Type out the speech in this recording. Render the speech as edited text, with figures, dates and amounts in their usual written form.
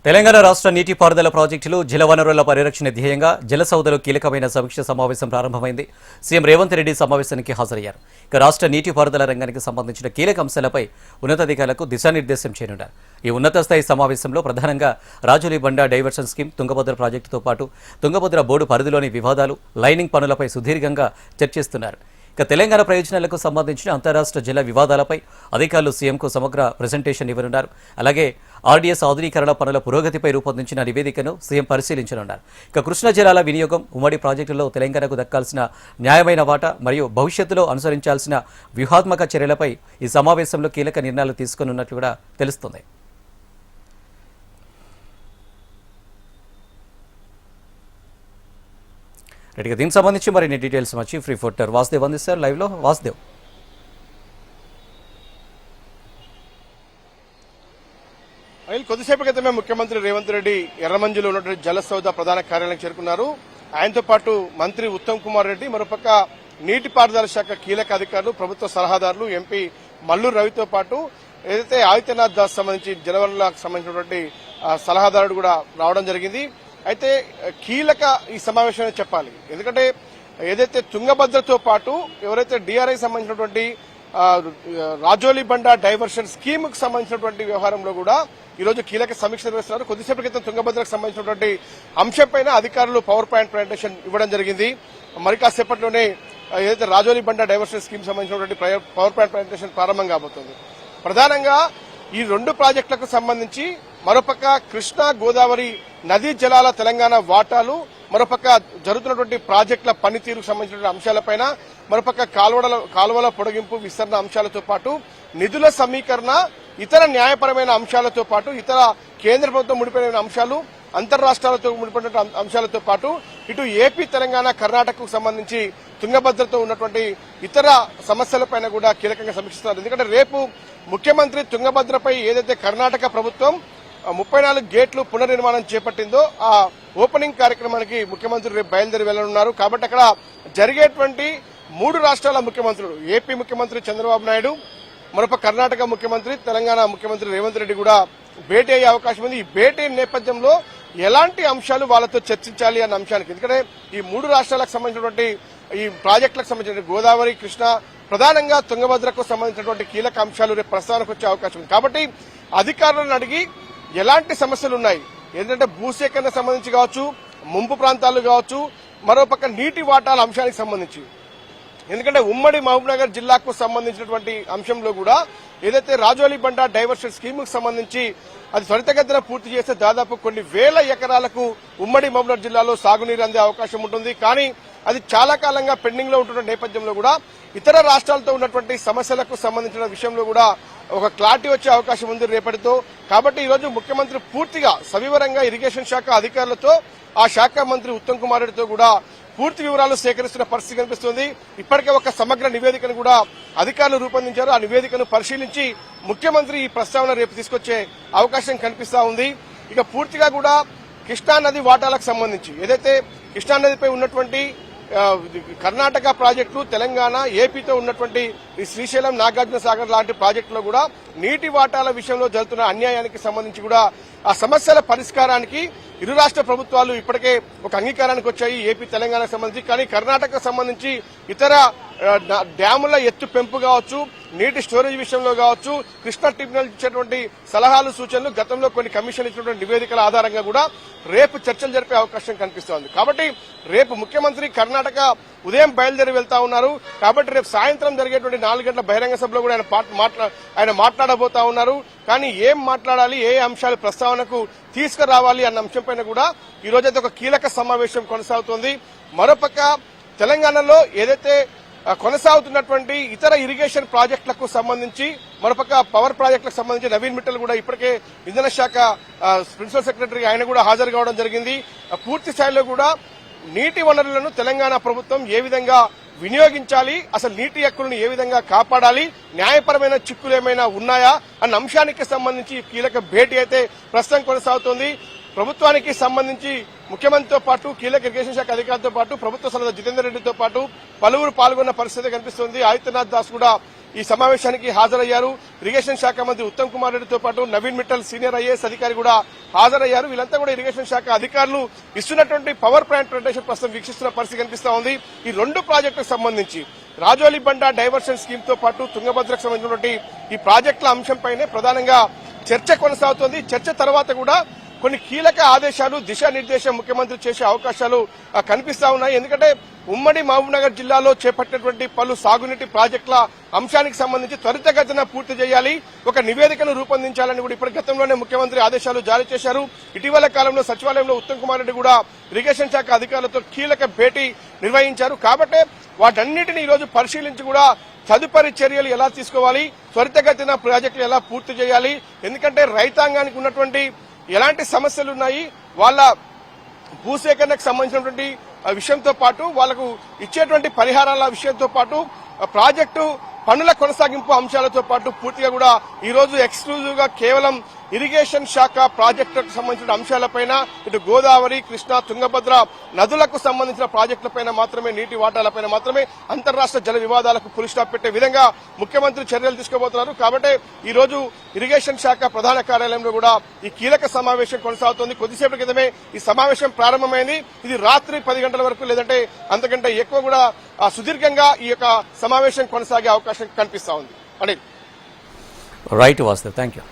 తెలంగాణ రాష్ట్ర నీటిపారుదల ప్రాజెక్టులు జలవనరుల పరిరక్షణ ధ్యేయంగా జలసౌధలో కీలకమైన సమీక్ష సమావేశం ప్రారంభమైంది. సీఎం రేవంత్ రెడ్డి సమావేశానికి హాజరయ్యారు. ఇక రాష్ట్ర నీటిపారుదల రంగానికి సంబంధించిన కీలక అంశాలపై ఉన్నతాధికారులకు దిశానిర్దేశం చేయనున్నారు. ఈ ఉన్నత స్థాయి సమావేశంలో ప్రధానంగా రాజోలి బండ డైవర్షన్ స్కీమ్, తుంగభద్ర ప్రాజెక్టుతో పాటు తుంగభద్ర బోర్డు పరిధిలోని వివాదాలు, లైనింగ్ పనులపై సుదీర్ఘంగా చర్చిస్తున్నారు. ఇక తెలంగాణ ప్రయోజనాలకు సంబంధించిన అంతరాష్ట్ర జల వివాదాలపై అధికారులు సీఎంకు సమగ్ర ప్రెజెంటేషన్ ఇవ్వనున్నారు. అలాగే ఆర్డీఎస్ ఆధునీకరణ పనుల పురోగతిపై రూపొందించిన నివేదికను సీఎం పరిశీలించనున్నారు. ఇక కృష్ణా జలాల వినియోగం, ఉమ్మడి ప్రాజెక్టుల్లో తెలంగాణకు దక్కాల్సిన న్యాయమైన వాటా మరియు భవిష్యత్తులో అనుసరించాల్సిన వ్యూహాత్మక చర్యలపై ఈ సమావేశంలో కీలక నిర్ణయాలు తీసుకోనున్నట్లు కూడా తెలుస్తుంది. రెడ్డిగా దీనికి సంబంధించి మరిన్ని డీటెయిల్స్ మా చీఫ్ రిపోర్టర్ వాసుదేవ్ అందిస్తారు లైవ్లో. వాసుదేవ్, కొద్దిసేపు క్రితమే ముఖ్యమంత్రి రేవంత్ రెడ్డి ఎర్రమంజిలో ఉన్నటువంటి జలసౌధ ప్రధాన కార్యాలయానికి చేరుకున్నారు. ఆయనతో పాటు మంత్రి ఉత్తమ్ కుమార్ రెడ్డి, మరోపక్క నీటిపారుదల శాఖ కీలక అధికారులు, ప్రభుత్వ సలహాదారులు, ఎంపీ మల్లూరు రవితో పాటు ఏదైతే ఆదిత్యనాథ్ దాస్ సంబంధించి జలవనరులకు సంబంధించినటువంటి సలహాదారుడు కూడా రావడం జరిగింది. అయితే కీలక ఈ సమావేశం చెప్పాలి. ఎందుకంటే ఏదైతే తుంగభద్రతో పాటు ఎవరైతే డిఆర్ఐ సంబంధించినటువంటి రాజోలి బండ డైవర్షన్ స్కీమ్ కు సంబంధించినటువంటి వ్యవహారంలో కూడా ఈరోజు కీలక సమీక్ష నిర్వహిస్తున్నారు. కొద్దిసేపటి క్రితం తుంగభద్రకు సంబంధించినటువంటి అంశంపైన అధికారులు పవర్ పాయింట్ ప్రజెంటేషన్ ఇవ్వడం జరిగింది. మరి కాసేపట్లోనే ఏదైతే రాజోలి బండ డైవర్షన్ స్కీమ్ సంబంధించినటువంటి పవర్ పాయింట్ ప్రజెంటేషన్ ప్రారంభం కాబోతుంది. ప్రధానంగా ఈ రెండు ప్రాజెక్టులకు సంబంధించి మరోపక్క కృష్ణా గోదావరి నదీ జలాల తెలంగాణ వాటాలు, మరోపక్క జరుగుతున్నటువంటి ప్రాజెక్టుల పనితీరుకు సంబంధించిన అంశాలపైన, మరోపక్క కాలువల పొడిగింపు, విస్తరణ అంశాలతో పాటు నిధుల సమీకరణ, ఇతర న్యాయపరమైన అంశాలతో పాటు ఇతర కేంద్ర ప్రభుత్వం ముడిపడిన అంశాలు, అంతర్రాష్ట్రాలతో ముడిపడిన అంశాలతో పాటు ఇటు ఏపీ, తెలంగాణ, కర్ణాటకకు సంబంధించి తుంగభద్రతో ఉన్నటువంటి ఇతర సమస్యలపైన కూడా కీలకంగా సమీక్షిస్తున్నారు. ఎందుకంటే రేపు ముఖ్యమంత్రి తుంగభద్రపై ఏదైతే కర్ణాటక ప్రభుత్వం 34 గేట్లు పునర్నిర్మాణం చేపట్టిందో ఆ ఓపెనింగ్ కార్యక్రమానికి ముఖ్యమంత్రి రేపు బయలుదేరి వెళ్లనున్నారు. కాబట్టి అక్కడ జరిగేటువంటి 3 రాష్ట్రాల ముఖ్యమంత్రులు, ఏపీ ముఖ్యమంత్రి చంద్రబాబు నాయుడు, మరొక కర్ణాటక ముఖ్యమంత్రి, తెలంగాణ ముఖ్యమంత్రి రేవంత్ రెడ్డి కూడా భేటీ అయ్యే అవకాశం ఉంది. ఈ భేటీ నేపథ్యంలో ఎలాంటి అంశాలు వాళ్ళతో చర్చించాలి అన్న అంశానికి, ఎందుకంటే ఈ 3 రాష్ట్రాలకు సంబంధించినటువంటి ఈ ప్రాజెక్టులకు సంబంధించిన గోదావరి, కృష్ణ, ప్రధానంగా తుంగభద్రకు సంబంధించినటువంటి కీలక అంశాలు రేపు ప్రస్తావనకు వచ్చే అవకాశం ఉంది. కాబట్టి అధికారులను అడిగి ఎలాంటి సమస్యలు ఉన్నాయి, ఏంటంటే భూసేకరణ సంబంధించి కావచ్చు, ముంపు ప్రాంతాలు కావచ్చు, మరోపక్క నీటి వాటాల అంశానికి సంబంధించి, ఎందుకంటే ఉమ్మడి మహబూబ్నగర్ జిల్లాకు సంబంధించినటువంటి అంశంలో కూడా ఏదైతే రాజోలి బండ డైవర్షన్ స్కీమ్ కు సంబంధించి అది త్వరితగతిన పూర్తి చేస్తే దాదాపు కొన్ని వేల ఎకరాలకు ఉమ్మడి మహబూబ్నగర్ జిల్లాలో సాగునీరు అందే అవకాశం ఉంటుంది. కానీ అది చాలా కాలంగా పెండింగ్ లో ఉంటున్న నేపథ్యంలో కూడా ఇతర రాష్ట్రాలతో ఉన్నటువంటి సమస్యలకు సంబంధించిన విషయంలో కూడా ఒక క్లారిటీ వచ్చే అవకాశం ఉంది రేపటితో. కాబట్టి ఈ రోజు ముఖ్యమంత్రి పూర్తిగా సవివరంగా ఇరిగేషన్ శాఖ అధికారులతో, ఆ శాఖ మంత్రి ఉత్తమ్ కుమార్ రెడ్డితో కూడా పూర్తి వివరాలు సేకరిస్తున్న పరిస్థితి కనిపిస్తుంది. ఇప్పటికే ఒక సమగ్ర నివేదికను కూడా అధికారులు రూపొందించారు. ఆ నివేదికను పరిశీలించి ముఖ్యమంత్రి ఈ ప్రస్తావన రేపు తీసుకొచ్చే అవకాశం కనిపిస్తా ఉంది. ఇక పూర్తిగా కూడా కృష్ణానది వాటాలకు సంబంధించి ఏదైతే కృష్ణానదిపై ఉన్నటువంటి కర్ణాటక ప్రాజెక్టులు, తెలంగాణ, ఏపీతో ఉన్నటువంటి ఈ శ్రీశైలం, నాగార్జున సాగర్ లాంటి ప్రాజెక్టులో కూడా నీటి వాటాల విషయంలో జరుగుతున్న అన్యాయానికి సంబంధించి కూడా ఆ సమస్యల పరిష్కారానికి ఇరు రాష్ట్ర ప్రభుత్వాలు ఇప్పటికే ఒక అంగీకారానికి వచ్చాయి, ఏపీ, తెలంగాణకు సంబంధించి. కానీ కర్ణాటకకు సంబంధించి ఇతర డ్యాముల ఎత్తు పెంపు కావచ్చు, నీటి స్టోరేజ్ విషయంలో కావచ్చు, కృష్ణా ట్రిబ్యునల్ ఇచ్చేటువంటి సలహాలు, సూచనలు, గతంలో కొన్ని కమిషన్ ఇచ్చినటువంటి నివేదికల ఆధారంగా కూడా రేపు చర్చలు జరిపే అవకాశం కనిపిస్తోంది. కాబట్టి రేపు ముఖ్యమంత్రి కర్ణాటక ఉదయం బయలుదేరి వెళ్తా ఉన్నారు. కాబట్టి రేపు సాయంత్రం జరిగేటువంటి 4 గంటల బహిరంగ సభలో కూడా ఆయన మాట్లాడబోతా ఉన్నారు. కానీ ఏం మాట్లాడాలి, ఏ అంశాలు ప్రస్తావనకు తీసుకురావాలి అన్న అంశంపైన కూడా ఈ రోజైతే ఒక కీలక సమావేశం కొనసాగుతోంది. మరోపక్క తెలంగాణలో ఏదైతే కొనసాగుతున్నటువంటి ఇతర ఇరిగేషన్ ప్రాజెక్టులకు సంబంధించి, మరోపక్క పవర్ ప్రాజెక్టులకు సంబంధించి నవీన్ మిట్టల్ కూడా ఇప్పటికే ఇంధన శాఖ ప్రిన్సిపల్ సెక్రటరీ ఆయన కూడా హాజరు కావడం జరిగింది. పూర్తి స్థాయిలో కూడా నీటి వనరులను తెలంగాణ ప్రభుత్వం ఏ విధంగా వినియోగించాలి, అసలు నీటి హక్కులను ఏ విధంగా కాపాడాలి, న్యాయపరమైన చిక్కులు ఏమైనా ఉన్నాయా అన్న అంశానికి సంబంధించి కీలక భేటీ అయితే ప్రస్తుతం కొనసాగుతోంది. ప్రభుత్వానికి సంబంధించి ముఖ్యమంత్రితో పాటు కీలక ఇరిగేషన్ శాఖ అధికారులతో పాటు ప్రభుత్వ సలహా జితేందర్ రెడ్డితో పాటు పలువురు పాల్గొన్న పరిస్థితి కనిపిస్తుంది. ఆదిత్యనాథ్ దాస్ కూడా ఈ సమావేశానికి హాజరయ్యారు. ఇరిగేషన్ శాఖ మంత్రి ఉత్తమ్ కుమార్ రెడ్డితో పాటు నవీన్ మిట్టల్ సీనియర్ ఐఏఎస్ అధికారి కూడా హాజరయ్యారు. వీళ్ళంతా కూడా ఇరిగేషన్ శాఖ అధికారులు ఇస్తున్నటువంటి పవర్ ప్లాంట్ ప్రజెంటేషన్ ప్రస్తుతం వీక్షిస్తున్న పరిస్థితి కనిపిస్తా ఉంది. ఈ రెండు ప్రాజెక్టులకు సంబంధించి రాజోలి బండ డైవర్షన్ స్కీమ్ తో పాటు తుంగభద్రకు సంబంధించినటువంటి ఈ ప్రాజెక్టుల అంశంపైనే ప్రధానంగా చర్చ కొనసాగుతోంది. చర్చ తర్వాత కూడా కొన్ని కీలక ఆదేశాలు దిశానిర్దేశం ముఖ్యమంత్రి చేసే అవకాశాలు కనిపిస్తా ఉన్నాయి. ఎందుకంటే ఉమ్మడి మహబూబ్నగర్ జిల్లాలో చేపట్టినటువంటి పలు సాగునీటి ప్రాజెక్టుల అంశానికి సంబంధించి త్వరితగతిన పూర్తి చేయాలి, ఒక నివేదికను రూపొందించాలని కూడా ఇప్పటి గతంలోనే ముఖ్యమంత్రి ఆదేశాలు జారీ చేశారు. ఇటీవల కాలంలో సచివాలయంలో ఉత్తమ్ కుమార్ రెడ్డి కూడా ఇరిగేషన్ శాఖ అధికారులతో కీలక భేటీ నిర్వహించారు. కాబట్టి వాటన్నిటిని ఈ రోజు పరిశీలించి కూడా తదుపరి చర్యలు ఎలా తీసుకోవాలి, త్వరితగతిన ప్రాజెక్టులు ఎలా పూర్తి చేయాలి, ఎందుకంటే రైతాంగానికి ఉన్నటువంటి ఎలాంటి సమస్యలు ఉన్నాయి, వాళ్ళ భూసేకరణకు సంబంధించినటువంటి విషయంతో పాటు వాళ్లకు ఇచ్చేటువంటి పరిహారాల విషయంతో పాటు ప్రాజెక్టు పనుల కొనసాగింపు అంశాలతో పాటు పూర్తిగా కూడా ఈ రోజు ఎక్స్క్లూజివ్ గా కేవలం ఇరిగేషన్ శాఖ ప్రాజెక్టులకు సంబంధించిన అంశాలపైన ఇటు గోదావరి, కృష్ణా, తుంగభద్ర నదులకు సంబంధించిన ప్రాజెక్టులపైన మాత్రమే, నీటి వాటాలపైన మాత్రమే అంతర్రాష్ట్ర జల వివాదాలకు ఫుల్ స్టాప్ పెట్టే విధంగా ముఖ్యమంత్రి చర్యలు తీసుకోబోతున్నారు. కాబట్టి ఈ రోజు ఇరిగేషన్ శాఖ ప్రధాన కార్యాలయంలో కూడా ఈ కీలక సమావేశం కొనసాగుతోంది. కొద్దిసేపటి క్రితమే ఈ సమావేశం ప్రారంభమైంది. ఇది రాత్రి 10 గంటల వరకు లేదంటే అంతకంటే ఎక్కువ కూడా సుదీర్ఘంగా ఈ యొక్క సమావేశం కొనసాగే అవకాశం కనిపిస్తా ఉంది. Anil. Right Vastav, thank you.